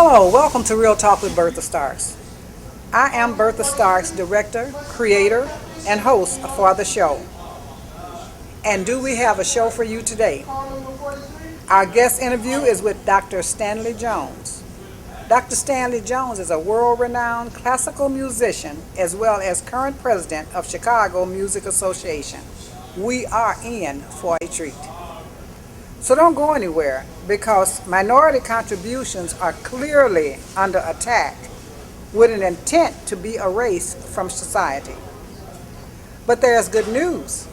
Hello, welcome to Real Talk with Bertha Starks. I am Bertha Starks, director, creator, and host for the show. And do we have a show for you today? Our guest interview is with Dr. Stanley Jones. Dr. Stanley Jones is a world-renowned classical musician as well as current president of Chicago Music Association. We are in for a treat. So don't go anywhere because minority contributions are clearly under attack with an intent to be erased from society. But there's good news.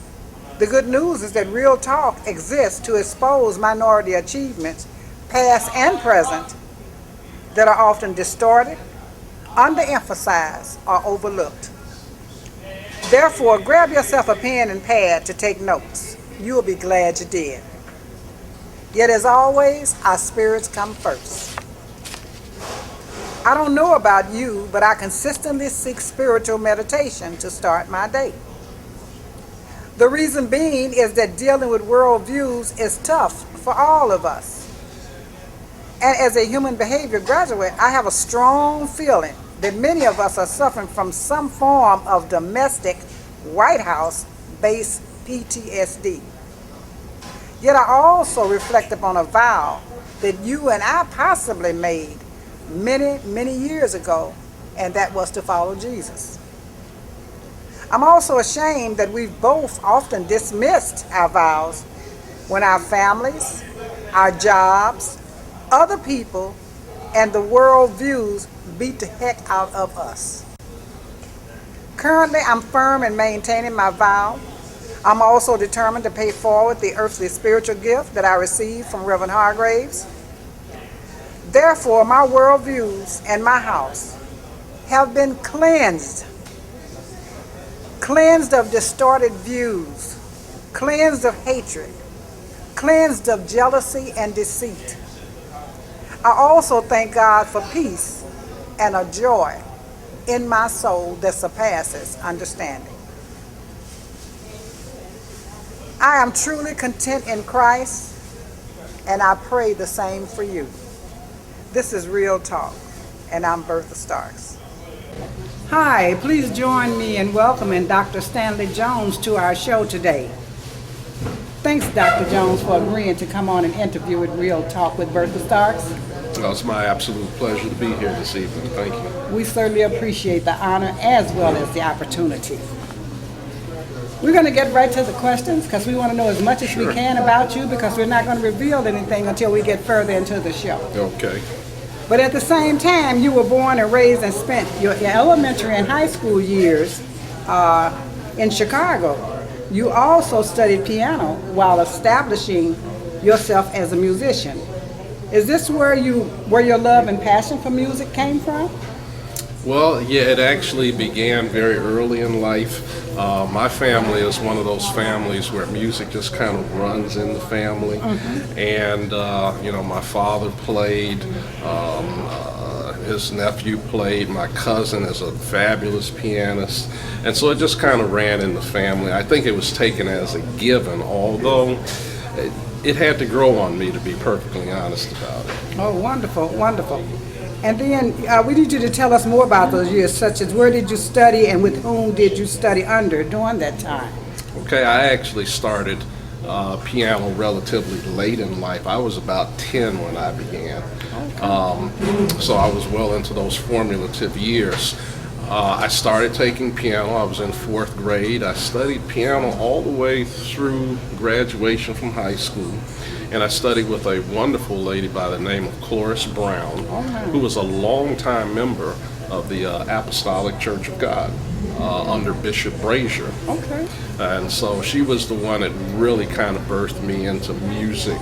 The good news is that Real Talk exists to expose minority achievements, past and present, that are often distorted, underemphasized, or overlooked. Therefore, grab yourself a pen and pad to take notes. You'll be glad you did. Yet as always, our spirits come first. I don't know about you, but I consistently seek spiritual meditation to start my day. The reason being is that dealing with worldviews is tough for all of us. And as a human behavior graduate, I have a strong feeling that many of us are suffering from some form of domestic White House-based PTSD. Yet I also reflect upon a vow that you and I possibly made many, many years ago, and that was to follow Jesus. I'm also ashamed that we've both often dismissed our vows when our families, our jobs, other people, and the world views beat the heck out of us. Currently, I'm firm in maintaining my vow. I'm also determined to pay forward the earthly spiritual gift that I received from Reverend Hargraves. Therefore, my worldviews and my house have been cleansed of distorted views, cleansed of hatred, cleansed of jealousy and deceit. I also thank God for peace and a joy in my soul that surpasses understanding. I am truly content in Christ, and I pray the same for you. This is Real Talk, and I'm Bertha Starks. Hi, please join me in welcoming Dr. Stanley Jones to our show today. Thanks, Dr. Jones, for agreeing to come on and interview with Real Talk with Bertha Starks. Well, it's my absolute pleasure to be here this evening. Thank you. We certainly appreciate the honor as well as the opportunity. We're going to get right to the questions because we want to know as much as we can about you because we're not going to reveal anything until we get further into the show. Okay. But at the same time, you were born and raised and spent your elementary and high school years in Chicago. You also studied piano while establishing yourself as a musician. Is this where your love and passion for music came from? Well, yeah, it actually began very early in life. My family is one of those families where music just kind of runs in the family. Mm-hmm. And, my father played, his nephew played, my cousin is a fabulous pianist. And so it just kind of ran in the family. I think it was taken as a given, although it had to grow on me, to be perfectly honest about it. Oh, wonderful, wonderful. And then we need you to tell us more about those years, such as where did you study and with whom did you study under during that time? Okay, I actually started piano relatively late in life. I was about 10 when I began. Okay. So I was well into those formative years. I started taking piano. I was in 4th grade. I studied piano all the way through graduation from high school. And I studied with a wonderful lady by the name of Cloris Brown, who was a longtime member of the Apostolic Church of God under Bishop Brazier. Okay. And so she was the one that really kind of birthed me into music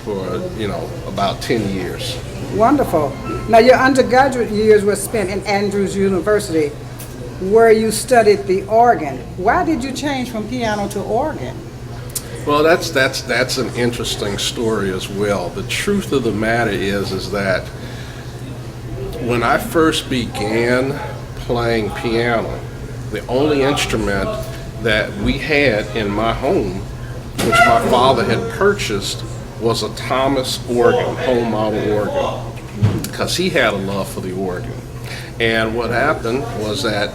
for, about 10 years. Wonderful. Now, your undergraduate years were spent in Andrews University, where you studied the organ. Why did you change from piano to organ? Well, that's an interesting story as well. The truth of the matter is that when I first began playing piano, the only instrument that we had in my home, which my father had purchased, was a Thomas organ, home model organ. because he had a love for the organ. And what happened was that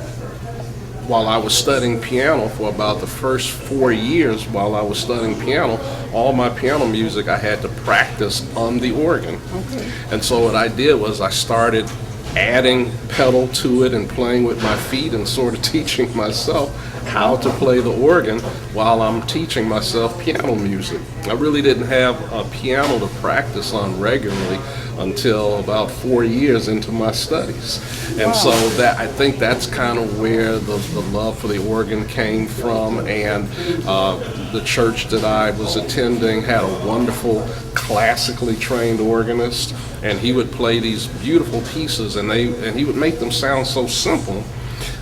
while I was studying piano for about the first 4 years, while I was studying piano, all my piano music I had to practice on the organ. Okay. And so what I did was I started adding pedal to it and playing with my feet and sort of teaching myself how to play the organ while I'm teaching myself piano music. I really didn't have a piano to practice on regularly until about 4 years into my studies. And so that, I think that's kind of where the love for the organ came from. And the church that I was attending had a wonderful classically trained organist, and he would play these beautiful pieces, and he would make them sound so simple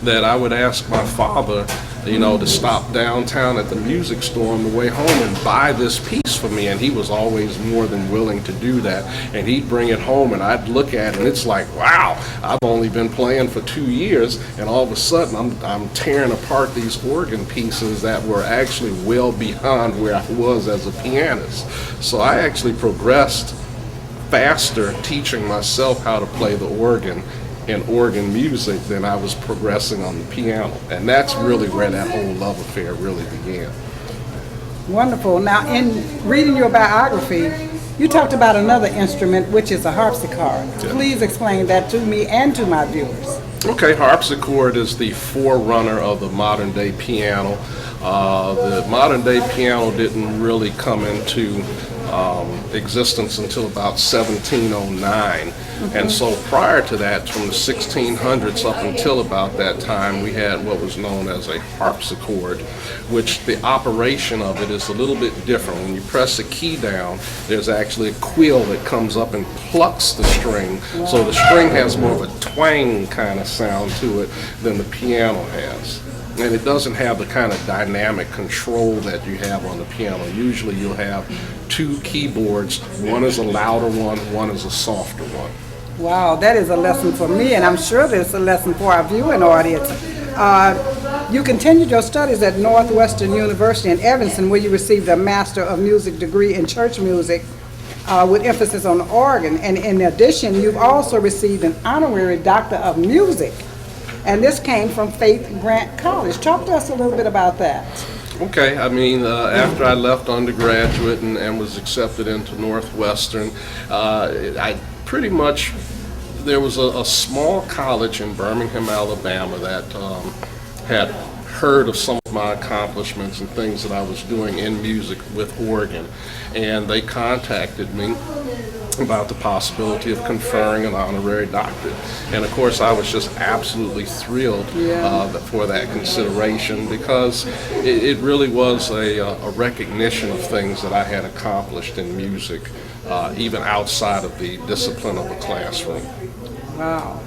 that I would ask my father, to stop downtown at the music store on the way home and buy this piece for me, and he was always more than willing to do that. And he'd bring it home, and I'd look at it, and it's like, wow, I've only been playing for 2 years, and all of a sudden I'm tearing apart these organ pieces that were actually well beyond where I was as a pianist. So I actually progressed faster teaching myself how to play the organ and organ music than I was progressing on the piano. And that's really where that whole love affair really began. Wonderful. Now, in reading your biography, you talked about another instrument, which is a harpsichord. Yeah. Please explain that to me and to my viewers. Okay, harpsichord is the forerunner of the modern day piano. The modern day piano didn't really come into existence until about 1709. And so prior to that, from the 1600s up until about that time, we had what was known as a harpsichord, which the operation of it is a little bit different. When you press a key down, there's actually a quill that comes up and plucks the string. So the string has more of a twang kind of sound to it than the piano has. And it doesn't have the kind of dynamic control that you have on the piano. Usually you'll have two keyboards. One is a louder one is a softer one. Wow, that is a lesson for me, and I'm sure there's a lesson for our viewing audience. You continued your studies at Northwestern University in Evanston, where you received a Master of Music degree in church music with emphasis on the organ. And in addition, you've also received an honorary Doctor of Music, and this came from Faith Grant College. Talk to us a little bit about that. Okay, after I left undergraduate and was accepted into Northwestern, I pretty much, there was a small college in Birmingham, Alabama that had heard of some of my accomplishments and things that I was doing in music with organ, and they contacted me about the possibility of conferring an honorary doctorate. And of course I was just absolutely thrilled for that consideration, because it really was a recognition of things that I had accomplished in music, even outside of the discipline of the classroom. Wow.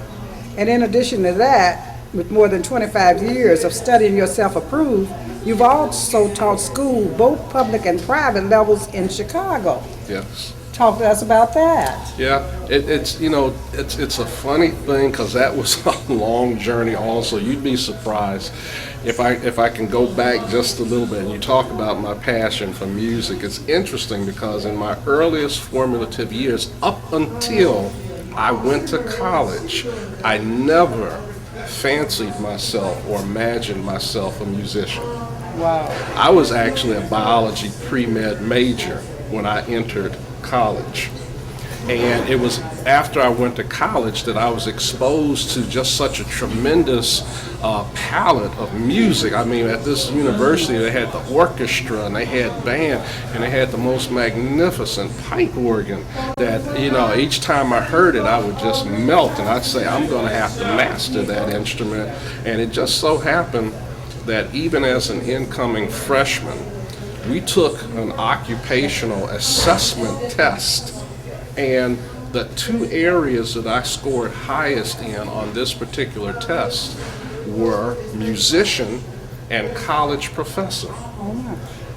And in addition to that, with more than 25 years of studying yourself approved, you've also taught school, both public and private levels in Chicago. Yes. Talk to us about that. Yeah, it's a funny thing, because that was a long journey also. You'd be surprised if I can go back just a little bit and you talk about my passion for music. It's interesting because in my earliest formative years, up until I went to college, I never fancied myself or imagined myself a musician. Wow. I was actually a biology pre-med major when I entered college. And it was after I went to college that I was exposed to just such a tremendous palette of music. I mean, at this university, they had the orchestra, and they had band, and they had the most magnificent pipe organ that, each time I heard it, I would just melt, and I'd say, I'm going to have to master that instrument. And it just so happened that even as an incoming freshman, we took an occupational assessment test, and the two areas that I scored highest in on this particular test were musician and college professor.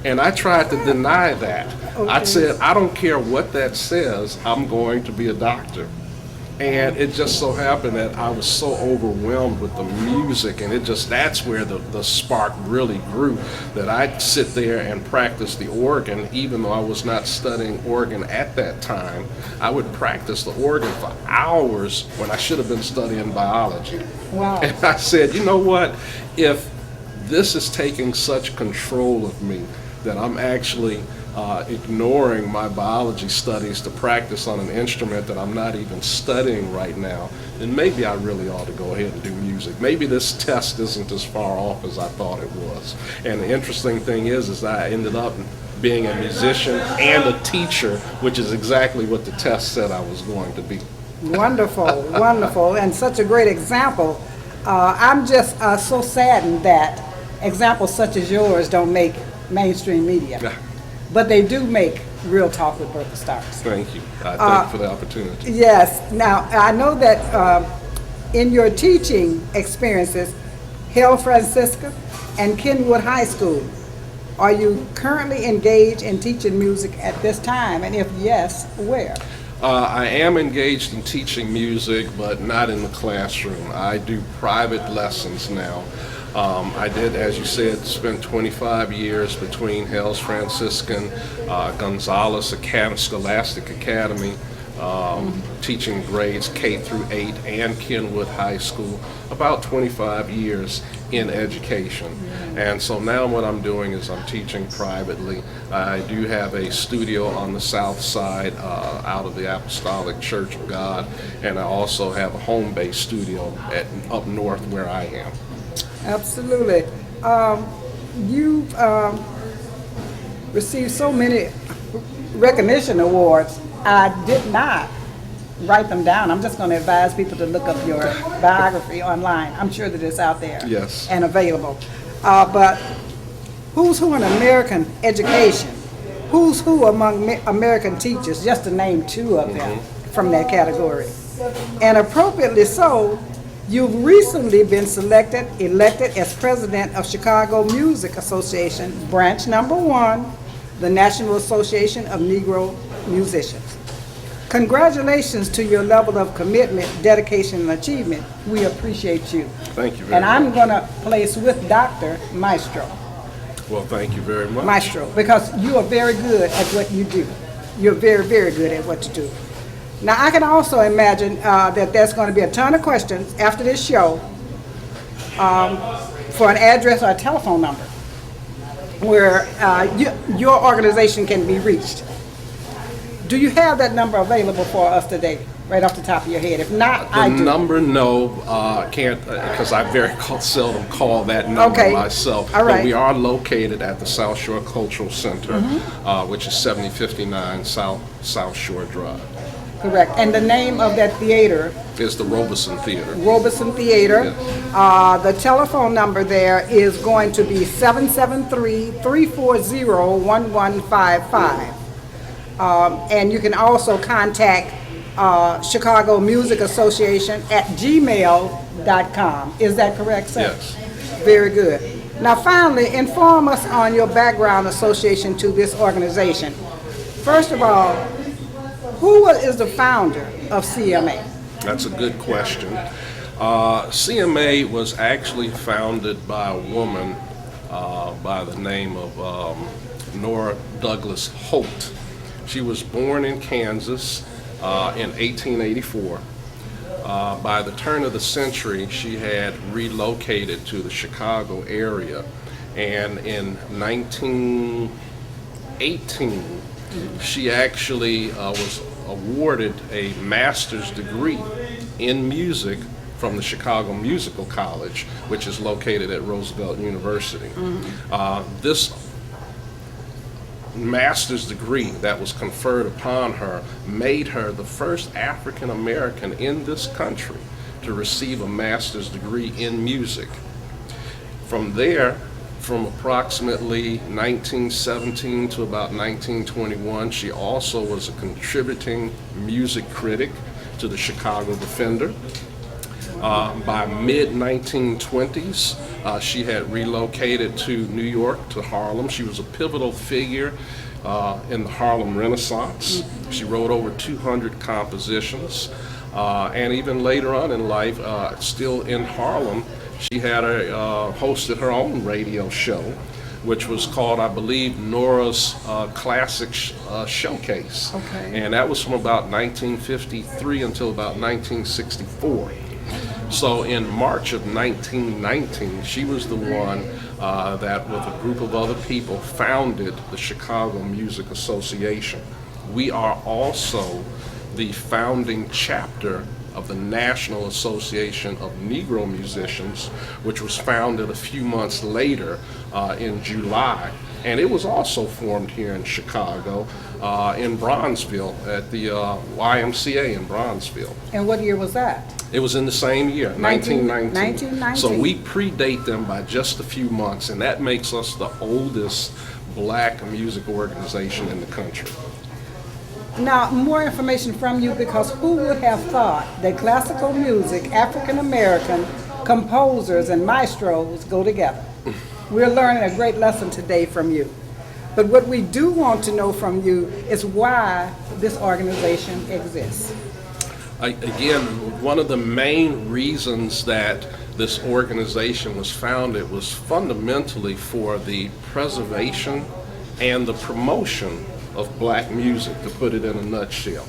And I tried to deny that. I said, I don't care what that says, I'm going to be a doctor. And it just so happened that I was so overwhelmed with the music, and that's where the spark really grew, that I'd sit there and practice the organ. Even though I was not studying organ at that time, I would practice the organ for hours when I should have been studying biology. Wow. And I said, you know what, if this is taking such control of me that I'm actually ignoring my biology studies to practice on an instrument that I'm not even studying right now, then maybe I really ought to go ahead and do music. Maybe this test isn't as far off as I thought it was. And the interesting thing is I ended up being a musician and a teacher, which is exactly what the test said I was going to be. Wonderful, wonderful, and such a great example. I'm just so saddened that examples such as yours don't make mainstream media. But they do make Real Talk with Bertha Starks. Thank you. Thank you for the opportunity. Yes. Now, I know that in your teaching experiences, Hill Francisca and Kenwood High School, are you currently engaged in teaching music at this time? And if yes, where? I am engaged in teaching music, but not in the classroom. I do private lessons now. I did, as you said, spent 25 years between Hales Franciscan, Gonzales Scholastic Academy, teaching grades K through 8, and Kenwood High School, about 25 years in education. And so now what I'm doing is I'm teaching privately. I do have a studio on the south side out of the Apostolic Church of God, and I also have a home-based studio up north where I am. Absolutely. You've received so many recognition awards. I did not write them down. I'm just going to advise people to look up your biography online. I'm sure that it's out there. Yes. And available. But who's who in American education? Who's who among American teachers? Just to name two of them from that category. And appropriately so, you've recently been elected as president of Chicago Music Association, branch number 1, the National Association of Negro Musicians. Congratulations to your level of commitment, dedication, and achievement. We appreciate you. Thank you very And much. I'm going to place with Dr. Maestro. Well, thank you very much. Maestro, because you are very good at what you do. You're very, very good at what you do. Now, I can also imagine that there's going to be a ton of questions after this show for an address or a telephone number where your organization can be reached. Do you have that number available for us today, right off the top of your head? If not, I do. The number, no, can't, because I very seldom call that number myself. All right. But we are located at the South Shore Cultural Center, which is 7059 South Shore Drive. Correct. And the name of that theater Is the Robeson Theater. Robeson Theater. Yes. The telephone number there is going to be 773-340-1155. And you can also contact Chicago Music Association at gmail.com. Is that correct, sir? Yes. Very good. Now finally, inform us on your background association to this organization. First of all, who is the founder of CMA? That's a good question. CMA was actually founded by a woman by the name of Nora Douglas Holt. She was born in Kansas in 1884. By the turn of the century, she had relocated to the Chicago area, and in 1918, she actually was awarded a master's degree in music from the Chicago Musical College, which is located at Roosevelt University. This master's degree that was conferred upon her made her the first African American in this country to receive a master's degree in music. From there, from approximately 1917 to about 1921, she also was a contributing music critic to the Chicago Defender. By mid-1920s, she had relocated to New York, to Harlem. She was a pivotal figure in the Harlem Renaissance. She wrote over 200 compositions. And even later on in life, still in Harlem, she had hosted her own radio show, which was called, I believe, Nora's Classic Showcase. Okay. And that was from about 1953 until about 1964. So in March of 1919, she was the one that, with a group of other people, founded the Chicago Music Association. We are also the founding chapter of the National Association of Negro Musicians, which was founded a few months later in July. And it was also formed here in Chicago, in Bronzeville, at the YMCA in Bronzeville. And what year was that? It was in the same year, 1919. 1919. So we predate them by just a few months, and that makes us the oldest black music organization in the country. Now, more information from you, because who would have thought that classical music, African American composers and maestros go together? We're learning a great lesson today from you. But what we do want to know from you is why this organization exists. Again, one of the main reasons that this organization was founded was fundamentally for the preservation and the promotion of black music, to put it in a nutshell.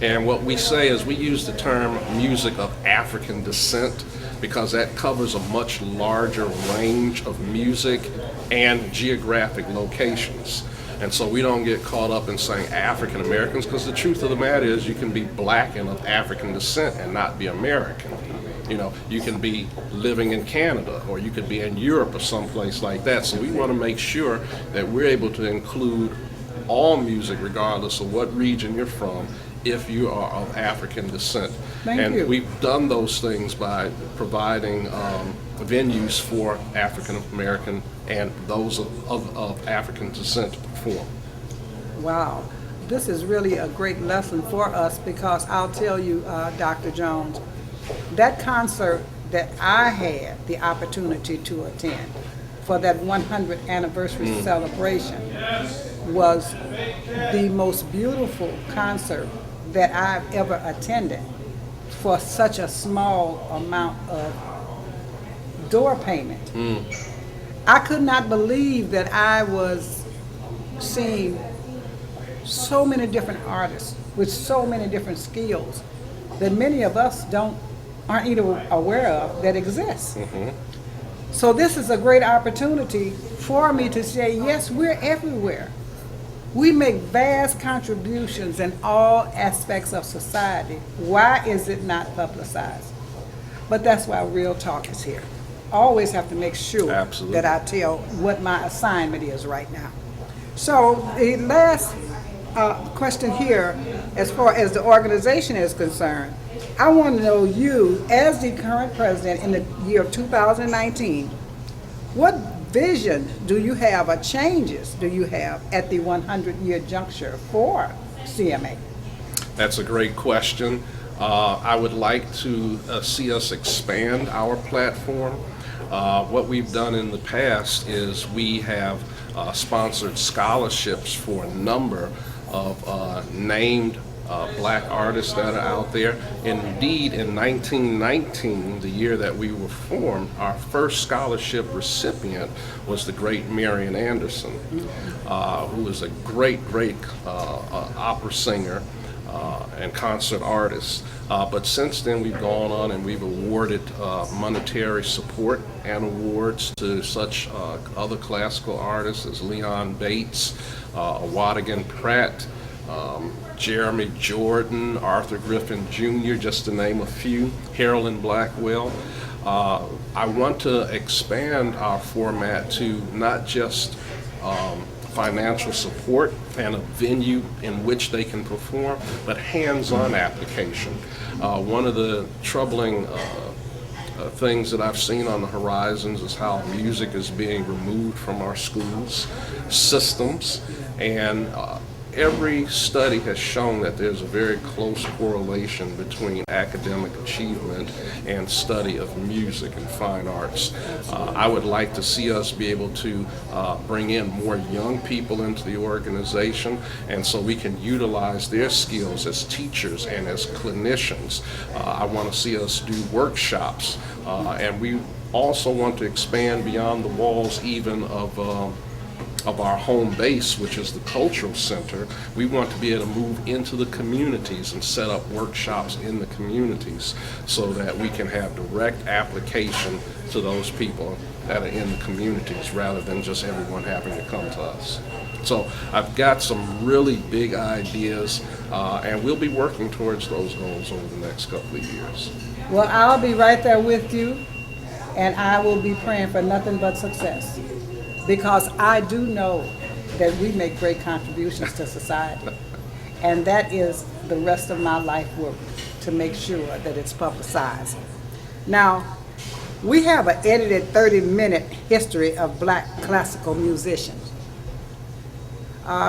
And what we say is we use the term music of African descent because that covers a much larger range of music and geographic locations. And so we don't get caught up in saying African Americans, because the truth of the matter is you can be black and of African descent and not be American. You know, you can be living in Canada, or you could be in Europe or someplace like that. So we want to make sure that we're able to include all music, regardless of what region you're from, if you are of African descent. Thank you. We've done those things by providing venues for African American and those of African descent to perform. Wow. This is really a great lesson for us, because I'll tell you, Dr. Jones, that concert that I had the opportunity to attend for that 100th anniversary celebration was the most beautiful concert that I've ever attended for such a small amount of door payment. I could not believe that I was seeing so many different artists with so many different skills that many of us aren't even aware of that exists. So this is a great opportunity for me to say, yes, we're everywhere. We make vast contributions in all aspects of society. Why is it not publicized? But that's why Real Talk is here. I always have to make sure Absolutely. that I tell what my assignment is right now. So the last question here, as far as the organization is concerned, I want to know, you, as the current president in the year of 2019, what vision do you have, or changes do you have at the 100-year juncture for CMA? That's a great question. I would like to see us expand our platform. What we've done in the past is we have sponsored scholarships for a number of named black artists that are out there. Indeed, in 1919, the year that we were formed, our first scholarship recipient was the great Marian Anderson, who is a great opera singer and concert artist. But since then, we've gone on and we've awarded monetary support and awards to such other classical artists as Leon Bates, Wadigan Pratt, Jeremy Jordan, Arthur Griffin Jr., just to name a few, Harolyn Blackwell. I want to expand our format to not just financial support and a venue in which they can perform, but hands-on application. One of the troubling things that I've seen on the horizons is how music is being removed from our schools systems, and every study has shown that there's a very close correlation between academic achievement and study of music and fine arts. I would like to see us be able to bring in more young people into the organization, and so we can utilize their skills as teachers and as clinicians. I want to see us do workshops, and we also want to expand beyond the walls even of our home base, which is the cultural center. We want to be able to move into the communities and set up workshops in the communities so that we can have direct application to those people that are in the communities rather than just everyone having to come to us. So I've got some really big ideas, and we'll be working towards those goals over the next couple of years. Well, I'll be right there with you, and I will be praying for nothing but success, because I do know that we make great contributions to society, and that is the rest of my life work, to make sure that it's publicized. Now, we have an edited 30-minute history of Black classical musicians.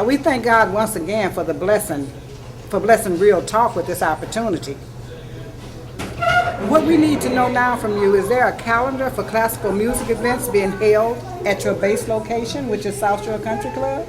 We thank God once again for blessing Real Talk with this opportunity. What we need to know now from you, is there a calendar for classical music events being held at your base location, which is South Shore Country Club?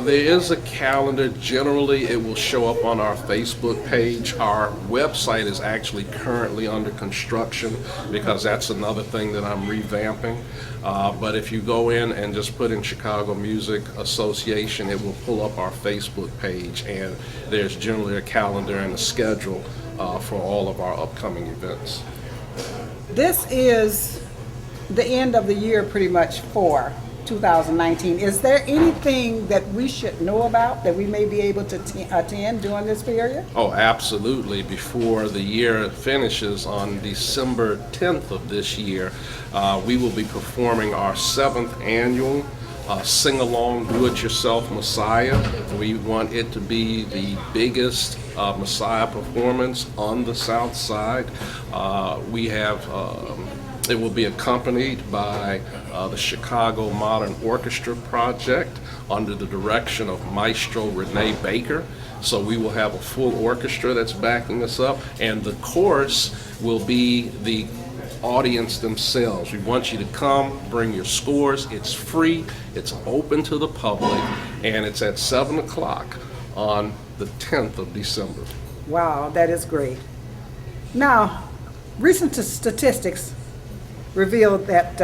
There is a calendar. Generally, it will show up on our Facebook page. Our website is actually currently under construction because that's another thing that I'm revamping. But if you go in and just put in Chicago Music Association, it will pull up our Facebook page, and there's generally a calendar and a schedule for all of our upcoming events. This is the end of the year pretty much for 2019. Is there anything that we should know about that we may be able to attend during this period? Oh, absolutely. Before the year finishes on December 10th of this year, we will be performing our 7th annual Sing-Along Do-It-Yourself Messiah. We want it to be the biggest Messiah performance on the South Side. It will be accompanied by the Chicago Modern Orchestra Project under the direction of Maestro Renee Baker. So we will have a full orchestra that's backing us up, and the chorus will be the audience themselves. We want you to come, bring your scores. It's free, it's open to the public, and it's at 7 o'clock on the 10th of December. Wow, that is great. Now, recent statistics revealed by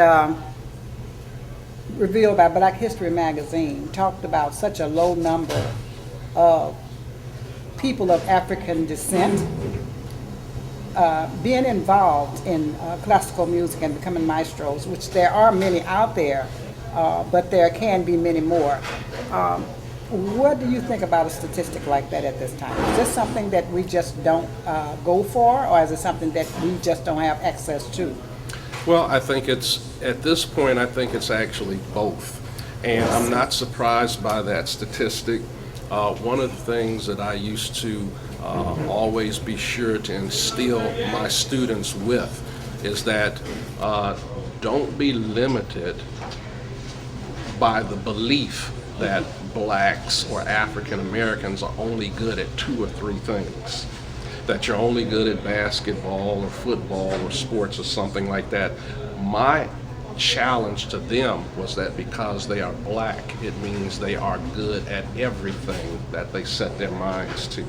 Black History Magazine talked about such a low number of people of African descent being involved in classical music and becoming maestros, which there are many out there, but there can be many more. What do you think about a statistic like that at this time? Is this something that we just don't go for, or is it something that we just don't have access to? Well, I think at this point, I think it's actually both. And I'm not surprised by that statistic. One of the things that I used to always be sure to instill my students with is that don't be limited by the belief that blacks or African Americans are only good at 2 or 3 things. That you're only good at basketball or football or sports or something like that. My challenge to them was that because they are black, it means they are good at everything that they set their minds to.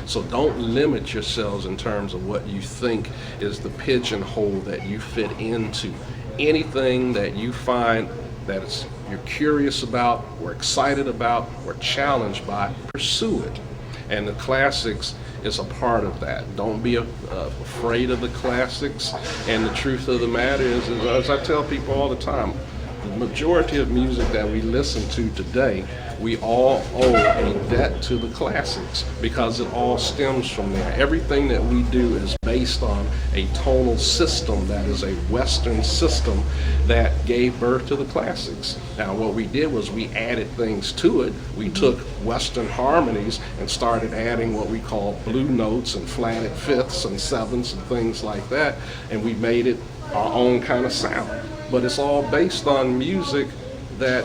So don't limit yourselves in terms of what you think is the pigeonhole that you fit into. Anything that you find that you're curious about, or excited about, or challenged by, pursue it. And the classics is a part of that. Don't be afraid of the classics. And the truth of the matter is, as I tell people all the time, the majority of music that we listen to today, we all owe a debt to the classics because it all stems from there. Everything that we do is based on a tonal system that is a Western system that gave birth to the classics. Now what we did was we added things to it. We took Western harmonies and started adding what we call blue notes and flatted fifths and sevenths and things like that, and we made it our own kind of sound. But it's all based on music that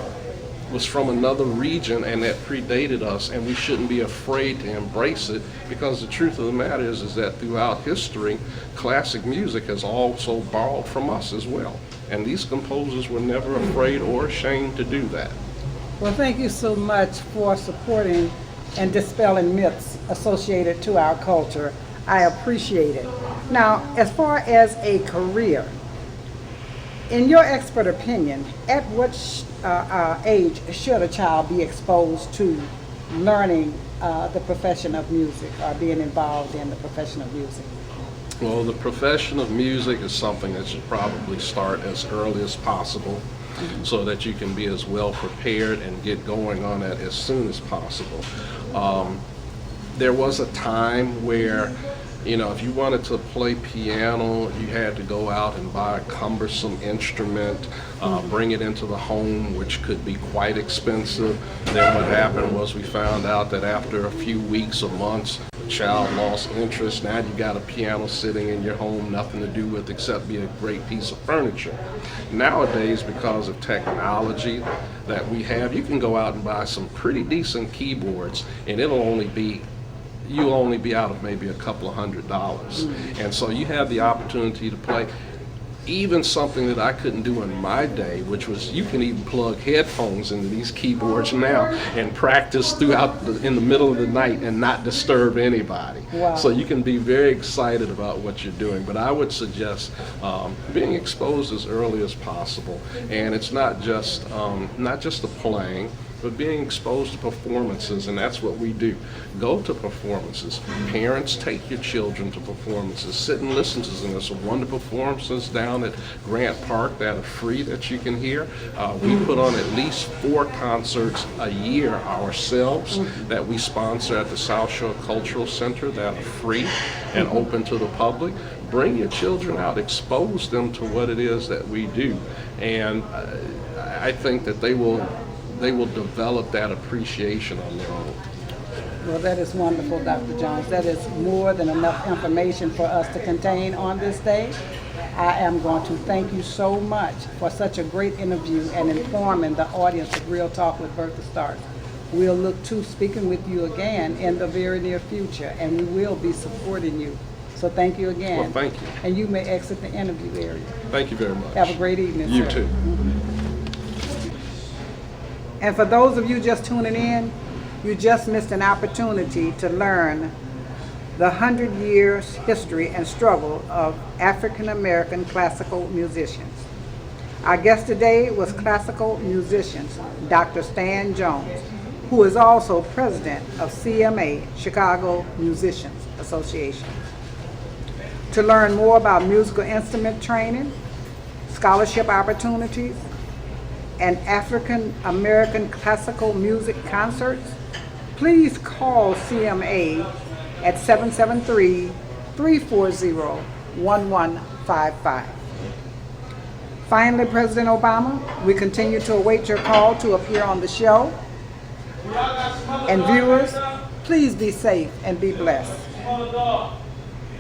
was from another region and that predated us, and we shouldn't be afraid to embrace it, because the truth of the matter is that throughout history, classic music has also borrowed from us as well. And these composers were never afraid or ashamed to do that. Well, thank you so much for supporting and dispelling myths associated to our culture. I appreciate it. Now, as far as a career, in your expert opinion, at what age should a child be exposed to learning the profession of music or being involved in the profession of music? Well, the profession of music is something that should probably start as early as possible, so that you can be as well prepared and get going on it as soon as possible. There was a time where, you know, if you wanted to play piano, you had to go out and buy a cumbersome instrument, bring it into the home, which could be quite expensive. Then what happened was we found out that after a few weeks or months, the child lost interest. Now you got a piano sitting in your home, nothing to do with except be a great piece of furniture. Nowadays, because of technology that we have, you can go out and buy some pretty decent keyboards, and you'll only be out of maybe a couple of $100s. And so you have the opportunity to play even something that I couldn't do in my day, which was you can even plug headphones into these keyboards now and practice in the middle of the night and not disturb anybody. Wow. So you can be very excited about what you're doing. But I would suggest being exposed as early as possible. And it's not just the playing, but being exposed to performances, and that's what we do. Go to performances. Parents, take your children to performances. Sit and listen to them. There's some wonderful performances down at Grant Park that are free that you can hear. We put on at least 4 concerts a year ourselves that we sponsor at the South Shore Cultural Center that are free and open to the public. Bring your children out, expose them to what it is that we do, and I think that they will develop that appreciation on their own. Well, that is wonderful, Dr. Jones. That is more than enough information for us to contain on this day. I am going to thank you so much for such a great interview and informing the audience of Real Talk with Bertha Starks. We'll look to speaking with you again in the very near future, and we will be supporting you. So thank you again. Well, thank you. And you may exit the interview area. Thank you very much. Have a great evening, You sir. too. And for those of you just tuning in, you just missed an opportunity to learn the 100 years history and struggle of African American classical musicians. Our guest today was classical musician Dr. Stan Jones, who is also president of CMA, Chicago Musicians Association. To learn more about musical instrument training, scholarship opportunities, and African American classical music concerts, please call CMA at 773-340-1155. Finally, President Obama, we continue to await your call to appear on the show. And viewers, please be safe and be blessed.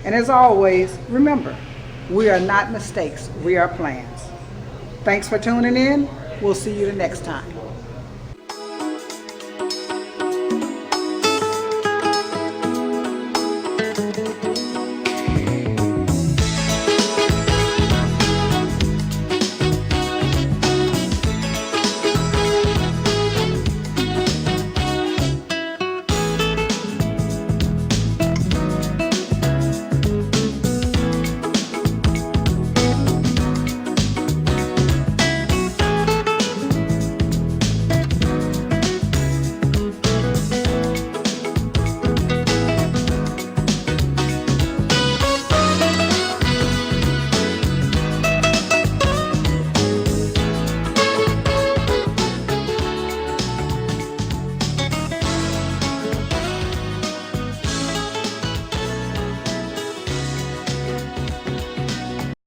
And as always, remember, we are not mistakes, we are plans. Thanks for tuning in. We'll see you the next time.